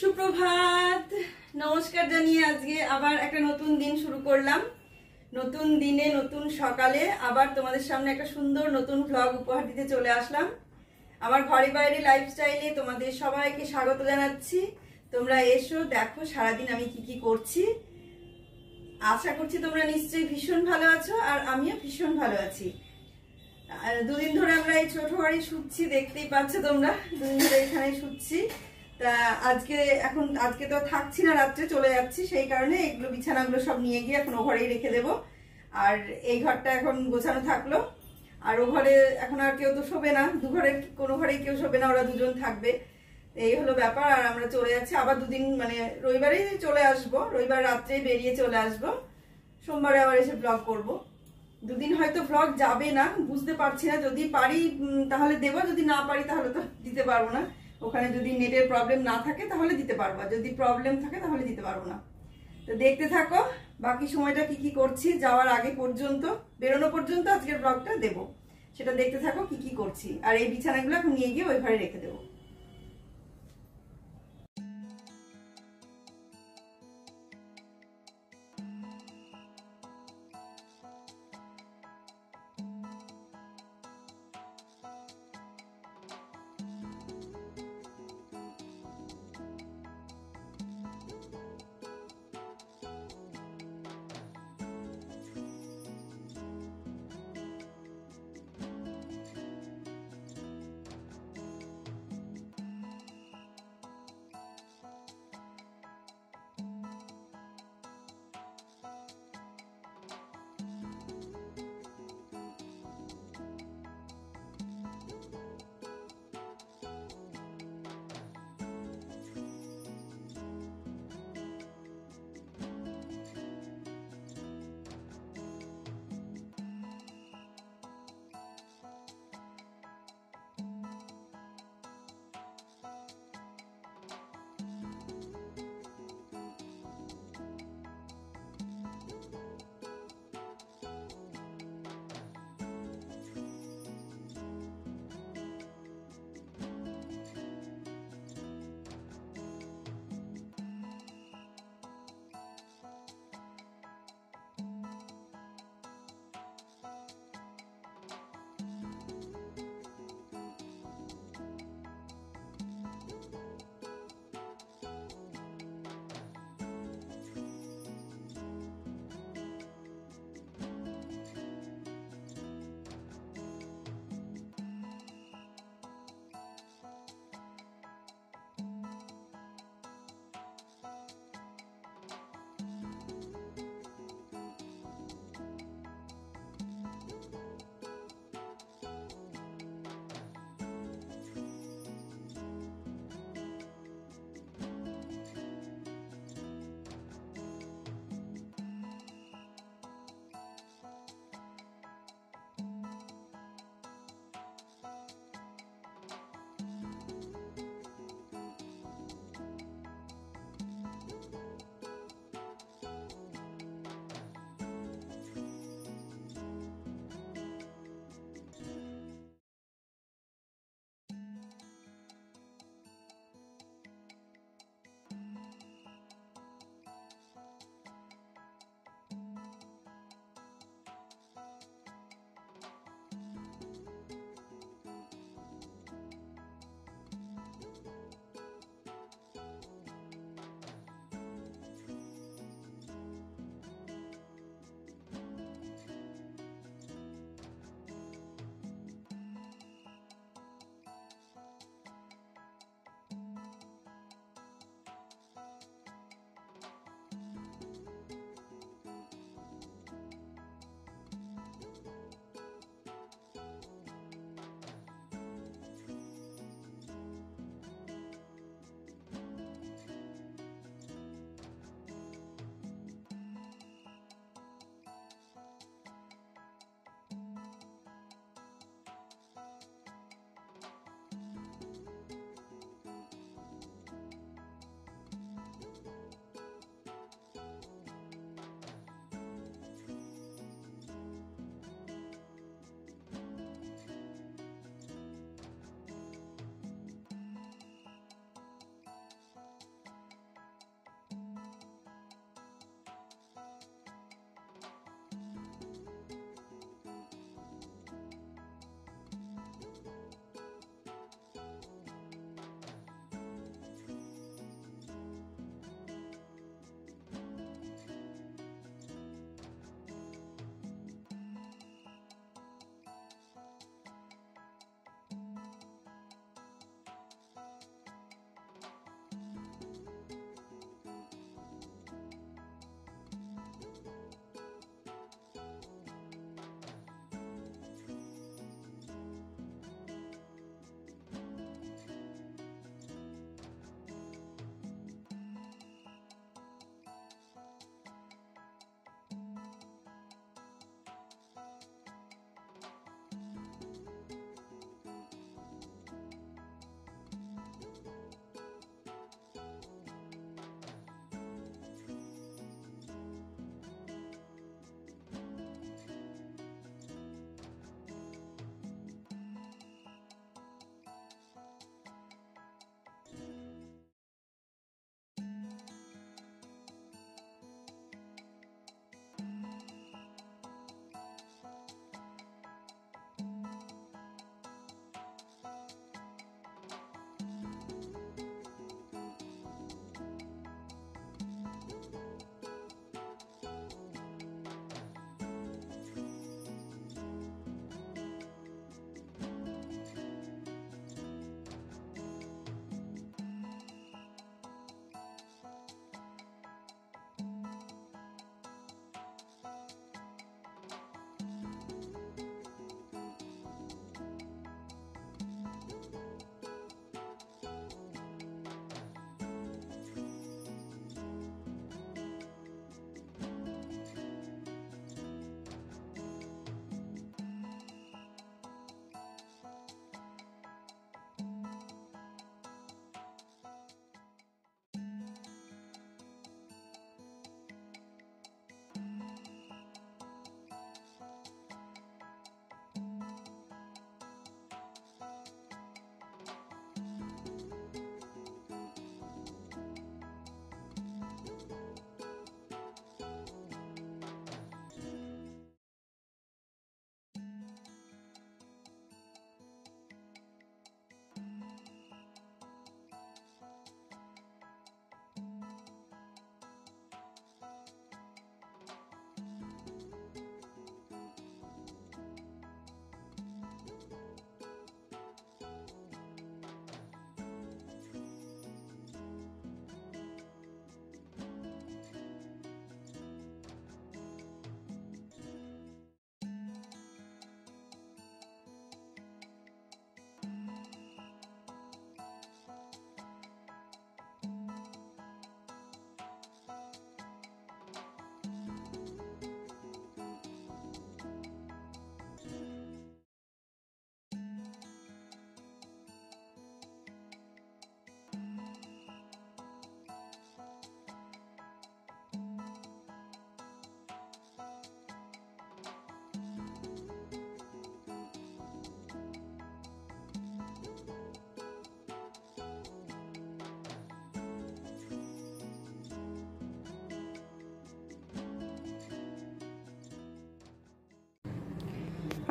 সুপ্রভাত, নমস্কার জানিয়ে আজকে আবার একটা নতুন দিন শুরু করলাম। নতুন দিনে নতুন সকালে আবার তোমাদের সামনে একটা সুন্দর নতুন ভ্লগ উপহার দিতে চলে আসলাম। আমার ঘরে বাইরে লাইফস্টাইলে তোমাদের সবাইকে স্বাগত জানাচ্ছি। তোমরা এসো, দেখো সারাদিন আমি কি কি করছি। আশা করছি তোমরা নিশ্চয়ই ভীষণ ভালো আছো, আর আমিও ভীষণ ভালো আছি। দুদিন ধরে আমরা এই ছোট বাড়ি শুচ্ছি, দেখতেই পাচ্ছ তোমরা, দুদিন ধরে এখানে শুচ্ছি। তা আজকে তো থাকছি না, রাত্রে চলে যাচ্ছি, সেই কারণে এগুলো বিছানাগুলো সব নিয়ে গিয়ে এখন ও ঘরেই রেখে দেবো। আর এই ঘরটা এখন গোছানো থাকলো। আর ও ঘরে এখন আর কেউ তো শোবে না, দু ঘরের কোনো ঘরেই কেউ শোবে না, ওরা দুজন থাকবে। এই হলো ব্যাপার। আর আমরা চলে যাচ্ছি আবার দুদিন, মানে রবিবারেই চলে আসবো, রবিবার রাত্রেই বেরিয়ে চলে আসবো, সোমবারে আবার এসে ব্লগ করবো। দুদিন হয়তো ব্লগ যাবে না, বুঝতে পারছি না। যদি পারি তাহলে দেবো, যদি না পারি তাহলে তো দিতে পারবো না। ওখানে যদি নেটের প্রবলেম না থাকে তাহলে দিতে পারবো, যদি প্রবলেম থাকে তাহলে দিতে পারবো না। তো দেখতে থাকো বাকি সময়টা কি কি করছি, যাওয়ার আগে পর্যন্ত, বেরোনো পর্যন্ত আজকের ব্লগটা দেবো, সেটা দেখতে থাকো কি কি করছি। আর এই বিছানাগুলো এখন নিয়ে গিয়ে ওই ঘরে রেখে দেবো।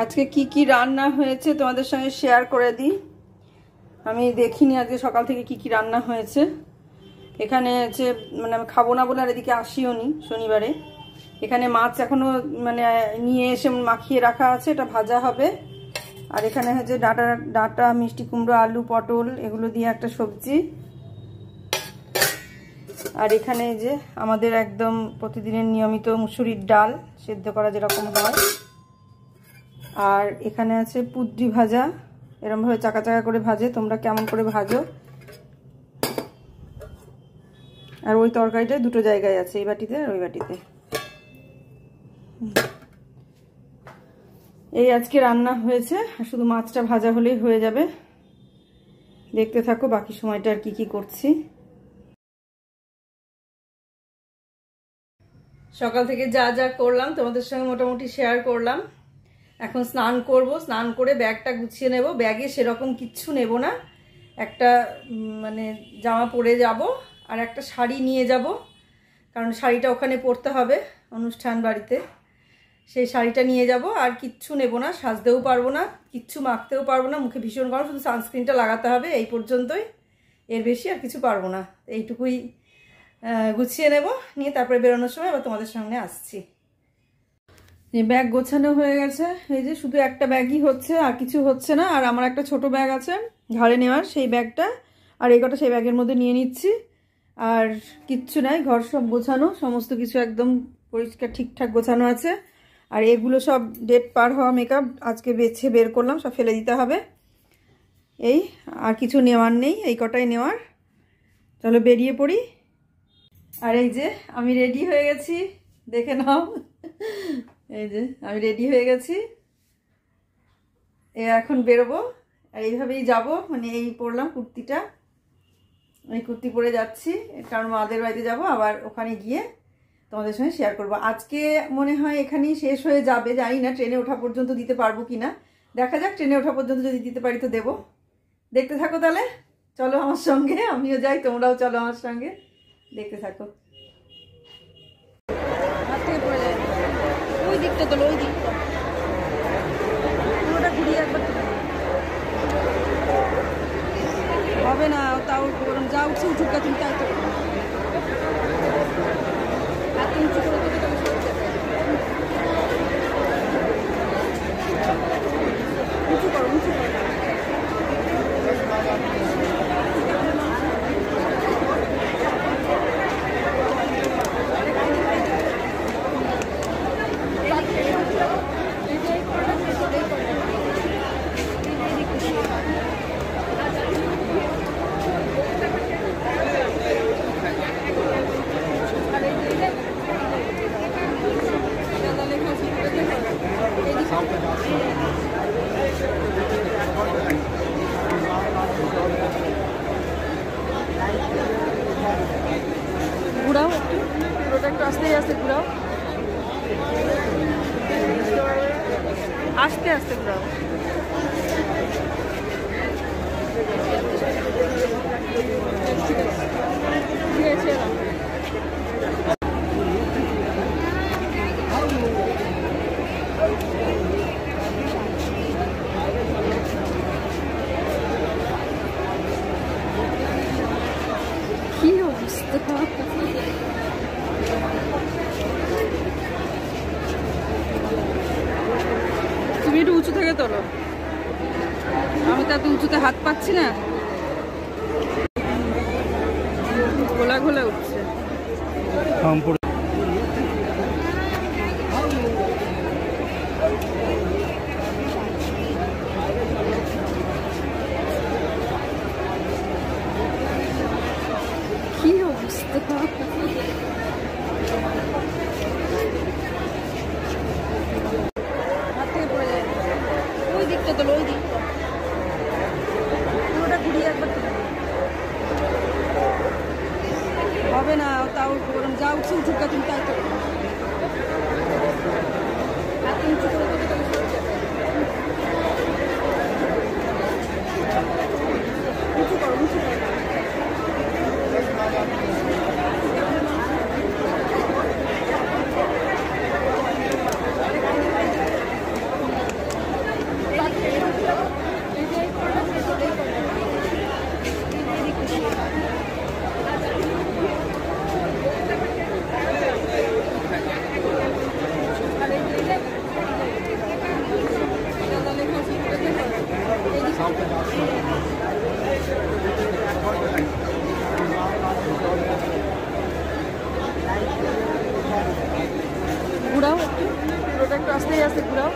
আজকে কি কি রান্না হয়েছে তোমাদের সঙ্গে শেয়ার করে দিই। আমি দেখিনি আজকে সকাল থেকে কি কি রান্না হয়েছে। এখানে হচ্ছে মানে আমি খাবো না বলে আর এদিকে আসিও নি শনিবারে। এখানে মাছ এখনো মানে নিয়ে এসে মাখিয়ে রাখা আছে, এটা ভাজা হবে। আর এখানে হচ্ছে ডাঁটা মিষ্টি কুমড়ো আলু পটল এগুলো দিয়ে একটা সবজি। আর এখানে যে আমাদের একদম প্রতিদিনের নিয়মিত মুসুরির ডাল সেদ্ধ করা যেরকম হয়। আর এখানে আছে পুদ্রি ভাজা, এরকমভাবে চাকা চাকা করে ভাজে, তোমরা কেমন করে ভাজো। আর ওই তরকারিটা দুটো জায়গায় আছে, এই বাটিতে আর ওই বাটিতে। এই আজকে রান্না হয়েছে, শুধু মাছটা ভাজা হলেই হয়ে যাবে। দেখতে থাকো বাকি সময়টা আর কি কি করছি। সকাল থেকে যা যা করলাম তোমাদের সঙ্গে মোটামুটি শেয়ার করলাম। এখন স্নান করব, স্নান করে ব্যাগটা গুছিয়ে নেব। ব্যাগে সেরকম কিচ্ছু নেব না, একটা মানে জামা পরে যাব আর একটা শাড়ি নিয়ে যাব, কারণ শাড়িটা ওখানে পরতে হবে অনুষ্ঠান বাড়িতে। সেই শাড়িটা নিয়ে যাব, আর কিচ্ছু নেব না। সাজতেও পারবো না, কিচ্ছু মাখতেও পারবো না, মুখে ভীষণ গরম, শুধু সানস্ক্রিনটা লাগাতে হবে, এই পর্যন্তই। এর বেশি আর কিছু পারবো না। এইটুকুই গুছিয়ে নেব, নিয়ে তারপরে বেরোনোর সময় আবার তোমাদের সামনে আসছি। ব্যাগ গোছানো হয়ে গেছে, এই যে শুধু একটা ব্যাগই হচ্ছে, আর কিছু হচ্ছে না। আর আমার একটা ছোট ব্যাগ আছে ঘাড়ে নেওয়ার, সেই ব্যাগটা আর এই কটা সেই ব্যাগের মধ্যে নিয়ে নিচ্ছি। আর কিচ্ছু নাই, ঘর সব গোছানো, সমস্ত কিছু একদম পরিষ্কার ঠিকঠাক গোছানো আছে। আর এগুলো সব ডেট পার হওয়া মেকআপ আজকে বেছে বের করলাম, সব ফেলে দিতে হবে। এই আর কিছু নেওয়ার নেই, এই কটাই নেওয়ার। চলো বেরিয়ে পড়ি। আর এই যে আমি রেডি হয়ে গেছি, দেখে নাও। এই যে আমি রেডি হয়ে গেছি, এখন বেরোবো। আর এইভাবেই যাব, মানে এই পরলাম কুর্তিটা, এই কুর্তি পরে যাচ্ছি, কারণ মাদের বাড়িতে যাব। আবার ওখানে গিয়ে তোমাদের সঙ্গে শেয়ার করব। আজকে মনে হয় এখানেই শেষ হয়ে যাবে, জানি না ট্রেনে ওঠা পর্যন্ত দিতে পারবো কিনা, দেখা যাক। ট্রেনে ওঠা পর্যন্ত যদি দিতে পারি তো দেবো। দেখতে থাকো তাহলে, চলো আমার সঙ্গে, আমিও যাই, তোমরাও চলো আমার সঙ্গে, দেখতে থাকো। হাত থেকে পড়ে যায়, ওই দিকটা তোলো, ওই দিকটা পুরোটা ঘুরিয়ে একবার হবে না, তাও বরং যা উঠছে উঠুকা, তুমি তাই তো হাত উঁচু করে উঁচু করো, উঁচু করো। ঘুরাও একটু, পুরোটা একটু আস্তে আস্তে ঘুরাও, আস্তে আস্তে ঘুরাও। ঠিক আছে, ঠিক আছে। কি অবস্থা, তুমি একটু উঁচু থেকে তোলো, আমি তো এত উঁচুতে হাত পাচ্ছি না, ঘোলা ঘোলা উঠছে। কি অবস্থা, হাত থেকে পড়ে যায়, ওই দিকটা তোলো, ওই দিকটা পুরোটা ঘুরিয়ে একবার তোলো। হবে না, তাও বরং যা উঠছে উঠুকা, তুমি তাই তো হাত উঁচু করে উঁচু করো, উঁচু করো। ঘুরাও একটু, পুরোটা একটু আস্তে আস্তে ঘুরাও,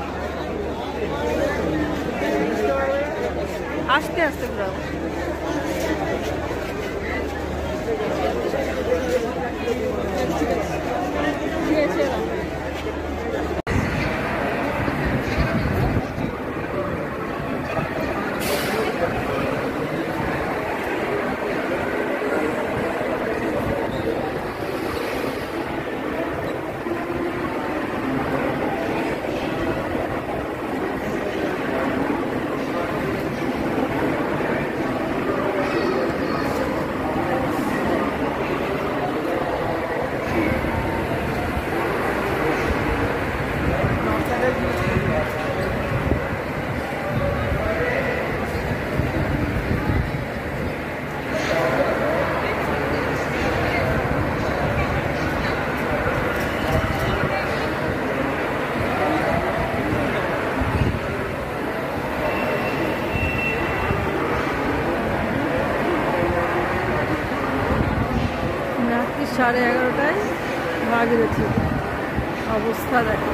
আস্তে আস্তে ঘুরাও। রাত্রি 11:30টায় ভাগীরথী অবস্থা দেখো।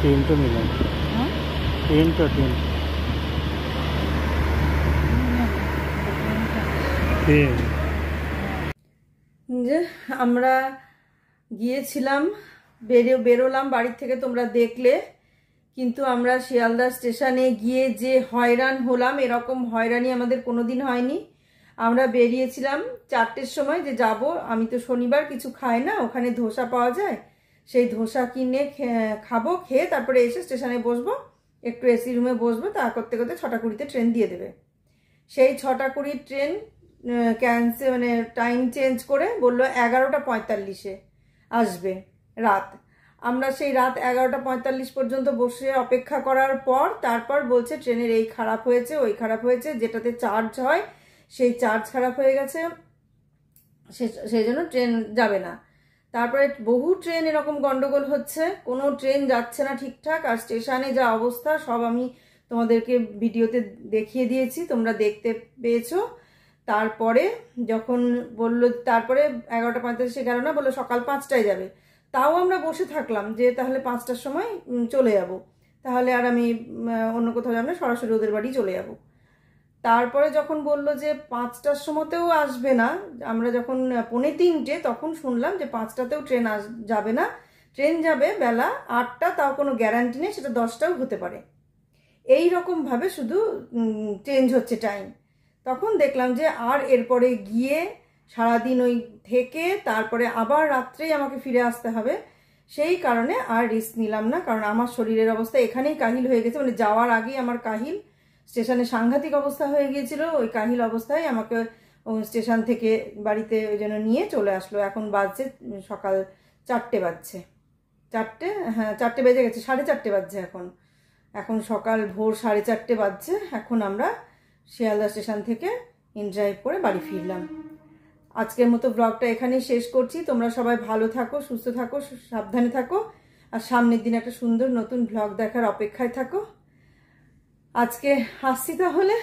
तीन तो मिला, तीन तो तीन যে আমরা গিয়েছিলাম, বেরোলাম বাড়ি থেকে, তোমরা দেখলে। কিন্তু আমরা শিয়ালদা স্টেশনে গিয়ে যে হয়রান হলাম, এরকম হয়রানি আমাদের কোনোদিন হয়নি। আমরা বেরিয়েছিলাম 4টের সময় যে যাব, আমি তো শনিবার কিছু খাই না, ওখানে ধোসা পাওয়া যায়, সেই ধোসা কিনে খাবো, খেয়ে তারপরে এসে স্টেশনে বসবো, একটু এসি রুমে বসবো, তা করতে করতে 6টা 20-তে ট্রেন দিয়ে দেবে। সেই 6টা 20 ট্রেন ক্যান্সেল, মানে টাইম চেঞ্জ করে বললো 11টা 45-এ আসবে রাত। আমরা সেই রাত 11টা 45 পর্যন্ত বসে অপেক্ষা করার পর তারপর বলছে ট্রেনের এই খারাপ হয়েছে, ওই খারাপ হয়েছে, যেটাতে চার্জ হয় সেই চার্জ খারাপ হয়ে গেছে, সেই জন্য ট্রেন যাবে না। তারপরে বহু ট্রেন এরকম গন্ডগোল হচ্ছে, কোনো ট্রেন যাচ্ছে না ঠিকঠাক। আর স্টেশনে যা অবস্থা সব আমি তোমাদেরকে ভিডিওতে দেখিয়ে দিয়েছি, তোমরা দেখতে পেয়েছো। তারপরে যখন বললো, তারপরে 11টা 45-এ গেল না, বললো সকাল 5টায় যাবে। তাও আমরা বসে থাকলাম যে তাহলে 5টার সময় চলে যাব, তাহলে আর আমি অন্য কোথাও যাব না, সরাসরি ওদের বাড়ি চলে যাব। তারপরে যখন বললো যে 5টার সময়তেও আসবে না, আমরা যখন 2:45 তখন শুনলাম যে 5টাতেও ট্রেন যাবে না, ট্রেন যাবে বেলা 8টা, তাও কোনো গ্যারান্টি নেই, সেটা 10টাও হতে পারে। এই রকমভাবে শুধু চেঞ্জ হচ্ছে টাইম। তখন দেখলাম যে আর এরপরে গিয়ে সারাদিন ওই থেকে তারপরে আবার রাত্রেই আমাকে ফিরে আসতে হবে, সেই কারণে আর রিস্ক নিলাম না। কারণ আমার শরীরের অবস্থা এখানেই কাহিল হয়ে গেছে, মানে যাওয়ার আগেই আমার কাহিল, স্টেশনে সাংঘাতিক অবস্থা হয়ে গিয়েছিল। ওই কাহিল অবস্থায় আমাকে স্টেশন থেকে বাড়িতে ওই জন্য নিয়ে চলে আসলো। এখন বাজছে সকাল 4টে বাজছে, 4টে, হ্যাঁ 4টে বেজে গেছে, 4:30 বাজছে এখন সকাল ভোর 4:30 বাজছে। এখন আমরা শিয়ালদা স্টেশন থেকে ইনড্রাইভ করে বাড়ি ফিরলাম। আজকের মতো ব্লগটা এখানেই শেষ করছি। তোমরা সবাই ভালো থাকো, সুস্থ থাকো, সাবধানে থাকো, আর সামনের দিন একটা সুন্দর নতুন ব্লগ দেখার অপেক্ষায় থাকো। আজকে আসছি তাহলে।